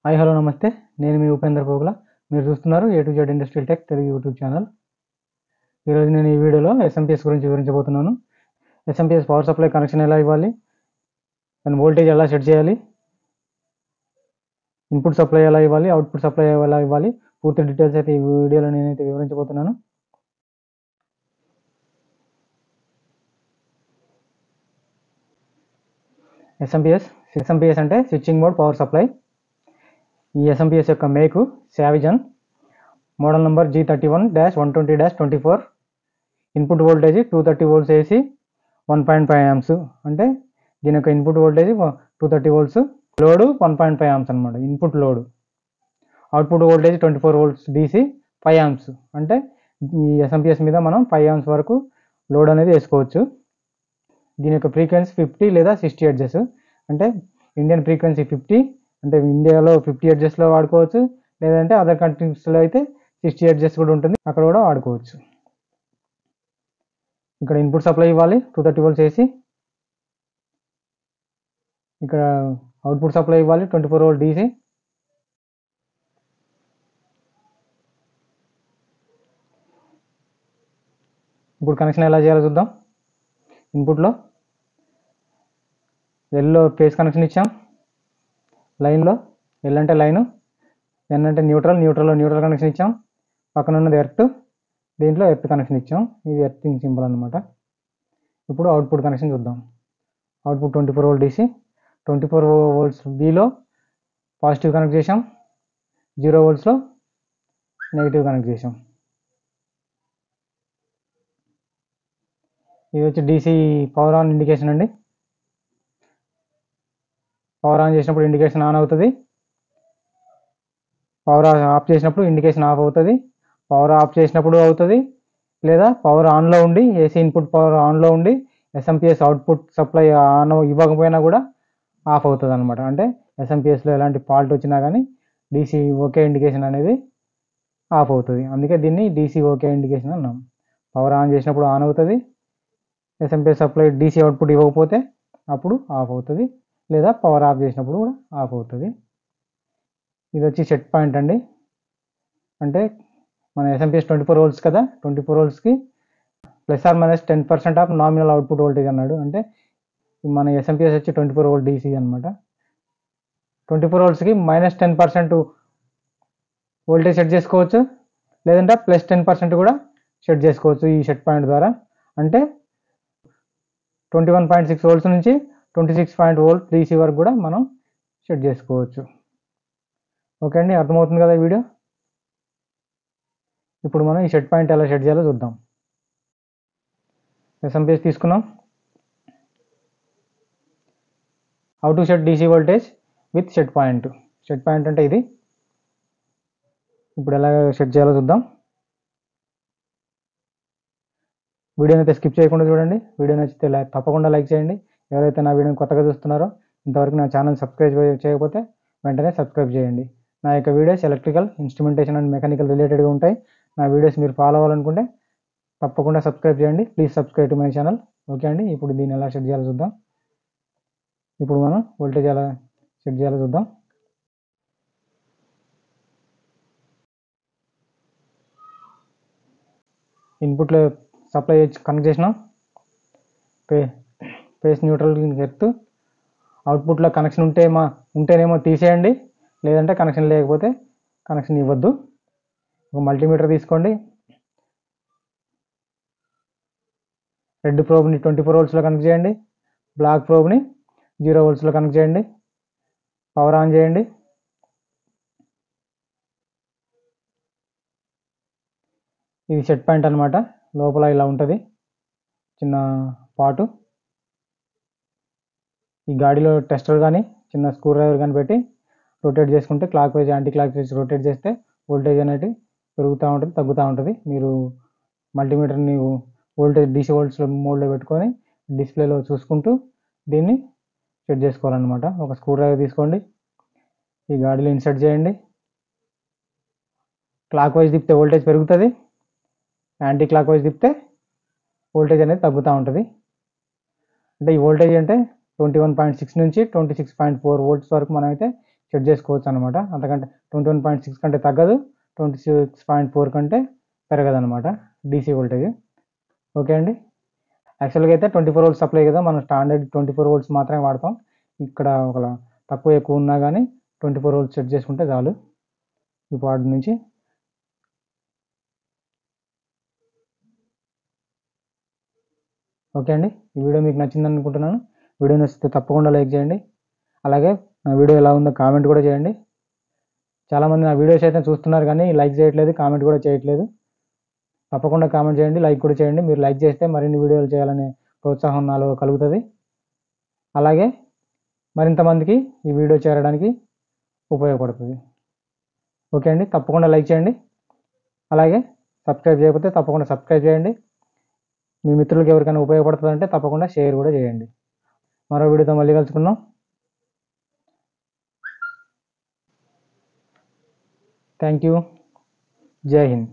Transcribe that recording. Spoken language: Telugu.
హాయ్ హలో నమస్తే. నేను మీ ఉపేంద్ర పోగుల. మీరు చూస్తున్నారు A to Z industrial tech Telugu YouTube channel. ఈరోజు నేను ఈ వీడియోలో ఎస్ఎంపిఎస్ గురించి వివరించబోతున్నాను. ఎస్ఎంపిఎస్ పవర్ సప్లై కనెక్షన్ ఎలా ఇవ్వాలి, దాని వోల్టేజ్ ఎలా సెట్ చేయాలి, ఇన్పుట్ సప్లై ఎలా ఇవ్వాలి, అవుట్పుట్ సప్లై ఎలా ఇవ్వాలి, పూర్తి డీటెయిల్స్ అయితే ఈ వీడియోలో నేనైతే వివరించబోతున్నాను. ఎస్ఎంపిఎస్ అంటే స్విచ్చింగ్ మోడ్ పవర్ సప్లై. ఈ ఎస్ఎంపిఎస్ యొక్క మేకు సావిజన్, model number G31-120-24. Input voltage 230 volts AC, 1.5 amps. అంటే దీని యొక్క input voltage 230 volts, load 1.5 amps అనమాట input load. Output voltage 24 volts DC, 5 amps. అంటే ఈ ఎస్ఎంపిఎస్ మీద మనం 5 amps వరకు లోడ్ అనేది వేసుకోవచ్చు. దీని యొక్క ఫ్రీక్వెన్సీ 50 లేదా 60 హెర్ట్జ్. అంటే ఇండియన్ ఫ్రీక్వెన్సీ 50, అంటే ఇండియాలో 50 హెర్ట్జ్లో వాడుకోవచ్చు. లేదంటే అదర్ కంట్రీస్లో అయితే 60 హెర్ట్జ్ కూడా ఉంటుంది, అక్కడ కూడా వాడుకోవచ్చు. ఇక్కడ ఇన్పుట్ సప్లై ఇవ్వాలి 230 volts AC. ఇక్కడ అవుట్పుట్ సప్లై ఇవ్వాలి 24 volt DC. ఇప్పుడు కనెక్షన్ ఎలా చేయాలో చూద్దాం. ఇన్పుట్లో ఎల్లో ఫేస్ కనెక్షన్ ఇచ్చాం, లైన్లో ఎల్ అంటే లైను, ఎన్ అంటే న్యూట్రల్లో న్యూట్రల్ కనెక్షన్ ఇచ్చాం. పక్కన ఉన్నది ఎర్త్, దీంట్లో ఎర్త్ కనెక్షన్ ఇచ్చాం. ఇది ఎర్తింగ్ సింబల్ అనమాట. ఇప్పుడు అవుట్పుట్ కనెక్షన్ చూద్దాం. Output 24 volt DC. 24 volts Bలో పాజిటివ్ కనెక్ట్ చేసాం, 0 voltsలో నెగిటివ్ కనెక్ట్ చేసాం. ఇది వచ్చి DC పవర్ ఆన్ ఇండికేషన్ అండి. పవర్ ఆన్ చేసినప్పుడు ఇండికేషన్ ఆన్ అవుతుంది, పవర్ ఆఫ్ చేసినప్పుడు ఇండికేషన్ ఆఫ్ అవుతుంది. పవర్ ఆఫ్ చేసినప్పుడు అవుతుంది, లేదా పవర్ ఆన్లో ఉండి ఏసీ ఇన్పుట్ పవర్ ఆన్లో ఉండి ఎస్ఎంపిఎస్ అవుట్పుట్ సప్లై ఆన్ ఇవ్వకపోయినా కూడా ఆఫ్ అవుతుంది అనమాట. అంటే ఎస్ఎంపిఎస్లో ఎలాంటి ఫాల్ట్ వచ్చినా కానీ డీసీ ఓకే ఇండికేషన్ అనేది ఆఫ్ అవుతుంది. అందుకే దీన్ని డీసీ ఓకే ఇండికేషన్ అన్నాం. పవర్ ఆన్ చేసినప్పుడు ఆన్ అవుతుంది, ఎస్ఎంపిఎస్ సప్లై డీసీ అవుట్పుట్ ఇవ్వకపోతే అప్పుడు ఆఫ్ అవుతుంది, లేదా పవర్ ఆఫ్ చేసినప్పుడు కూడా ఆఫ్ అవుతుంది. ఇది వచ్చి సెట్ పాయింట్ అండి. అంటే మన ఎస్ఎంపిఎస్ 24 volts కదా, 24 voltsకి ±10% ఆఫ్ నామినల్ అవుట్పుట్ వోల్టేజ్ అన్నాడు. అంటే మన ఎస్ఎంపిఎస్ వచ్చి 24 volt DC అనమాట. 24 voltsకి -10% వోల్టేజ్ సెట్ చేసుకోవచ్చు, లేదంటే +10% కూడా సెట్ చేసుకోవచ్చు ఈ సెట్ పాయింట్ ద్వారా. అంటే 21.6 volts నుంచి 26.0 volt DC వరకు కూడా మనం సెట్ చేసుకోవచ్చు. ఓకే అండి, అర్థమవుతుంది కదా ఈ వీడియో. ఇప్పుడు మనం ఈ సెట్ పాయింట్ ఎలా సెట్ చేయాలో చూద్దాం. ఎస్ఎంపిఎస్ తీసుకున్నాం. How to set DC voltage with set point. Set point అంటే ఇది. ఇప్పుడు ఎలా సెట్ చేయాలో చూద్దాం. వీడియోని అయితే స్కిప్ చేయకుండా చూడండి. వీడియో నచ్చితే తప్పకుండా లైక్ చేయండి. ఎవరైతే నా వీడియోని కొత్తగా చూస్తున్నారో, ఇంతవరకు నా ఛానల్ సబ్స్క్రైబ్ చేయకపోతే వెంటనే సబ్స్క్రైబ్ చేయండి. నా యొక్క videos electrical, instrumentation and mechanical రిలేటెడ్గా ఉంటాయి. నా వీడియోస్ మీరు ఫాలో అవ్వాలనుకుంటే తప్పకుండా సబ్స్క్రైబ్ చేయండి. Please subscribe to my channel. Okay అండి, ఇప్పుడు దీన్ని ఎలా సెట్ చేయాలో చూద్దాం. ఇప్పుడు మనం వోల్టేజ్ ఎలా సెట్ చేయాలో చూద్దాం. ఇన్పుట్లో సప్లై కనెక్ట్ చేసినాం, ఫేస్ న్యూట్రల్ ఎర్త్. అవుట్పుట్లో కనెక్షన్ ఉంటేనేమో తీసేయండి, లేదంటే కనెక్షన్ లేకపోతే కనెక్షన్ ఇవ్వద్దు. ఒక మల్టీమీటర్ తీసుకోండి. రెడ్ ప్రోబ్ని 24 voltsలో కనెక్ట్ చేయండి, బ్లాక్ ప్రోబ్ని 0 voltsలో కనెక్ట్ చేయండి. పవర్ ఆన్ చేయండి. ఇది సెట్ పాయింట్ అనమాట. లోపల ఇలా ఉంటుంది చిన్న పాటు. ఈ గాడిలో టెస్టర్ కానీ చిన్న స్క్రూ డ్రైవర్ కానీ పెట్టి రొటేట్ చేసుకుంటే clock wise anti clock wise rotate చేస్తే వోల్టేజ్ అనేది పెరుగుతూ ఉంటుంది, తగ్గుతూ ఉంటుంది. మీరు మల్టీమీటర్ని వోల్టేజ్ DC volts మోడ్లో పెట్టుకొని డిస్ప్లేలో చూసుకుంటూ దీన్ని సెట్ చేసుకోవాలన్నమాట. ఒక స్క్రూ డ్రైవర్ తీసుకోండి, ఈ గాడిలో ఇన్సర్ట్ చేయండి. క్లాక్ వైజ్ తిప్పితే వోల్టేజ్ పెరుగుతుంది, యాంటీ క్లాక్ వైజ్ తిప్పితే వోల్టేజ్ అనేది తగ్గుతూ ఉంటుంది. అంటే ఈ వోల్టేజ్ అంటే 21.6 నుంచి 26.4 volts వరకు మనం అయితే సెట్ చేసుకోవచ్చు అనమాట. అంతకంటే 21.6 కంటే తగ్గదు, 26.4 కంటే పెరగదు అనమాట డీసీ వోల్టేజ్. ఓకే అండి. యాక్చువల్గా అయితే 24 వోల్ట్స్ సప్లై కదా, మనం స్టాండర్డ్ 24 వోల్ట్స్ మాత్రమే వాడతాం. ఇక్కడ ఒక తక్కువ ఎక్కువ ఉన్నా కానీ 24 వోల్ట్స్ సెట్ చేసుకుంటే చాలు ఈ పాడ్ నుంచి. ఓకే అండి, ఈ వీడియో మీకు నచ్చిందని అనుకుంటున్నాను. వీడియో నచ్చితే తప్పకుండా లైక్ చేయండి. అలాగే నా వీడియో ఎలా ఉందో కామెంట్ కూడా చేయండి. చాలామంది నా వీడియోస్ అయితే చూస్తున్నారు కానీ లైక్ చేయట్లేదు, కామెంట్ కూడా చేయట్లేదు. తప్పకుండా కామెంట్ చేయండి, లైక్ కూడా చేయండి. మీరు లైక్ చేస్తే మరిన్ని వీడియోలు చేయాలనే ప్రోత్సాహం నాలో కలుగుతుంది. అలాగే మరింతమందికి ఈ వీడియో చేరడానికి ఉపయోగపడుతుంది. ఓకే అండి, తప్పకుండా లైక్ చేయండి. అలాగే సబ్స్క్రైబ్ చేయకపోతే తప్పకుండా సబ్స్క్రైబ్ చేయండి. మీ మిత్రులకు ఎవరికైనా ఉపయోగపడుతుందంటే తప్పకుండా షేర్ కూడా చేయండి. మరో వీడియోతో మళ్ళీ కలుసుకుందాం. Thank you. జై హింద్.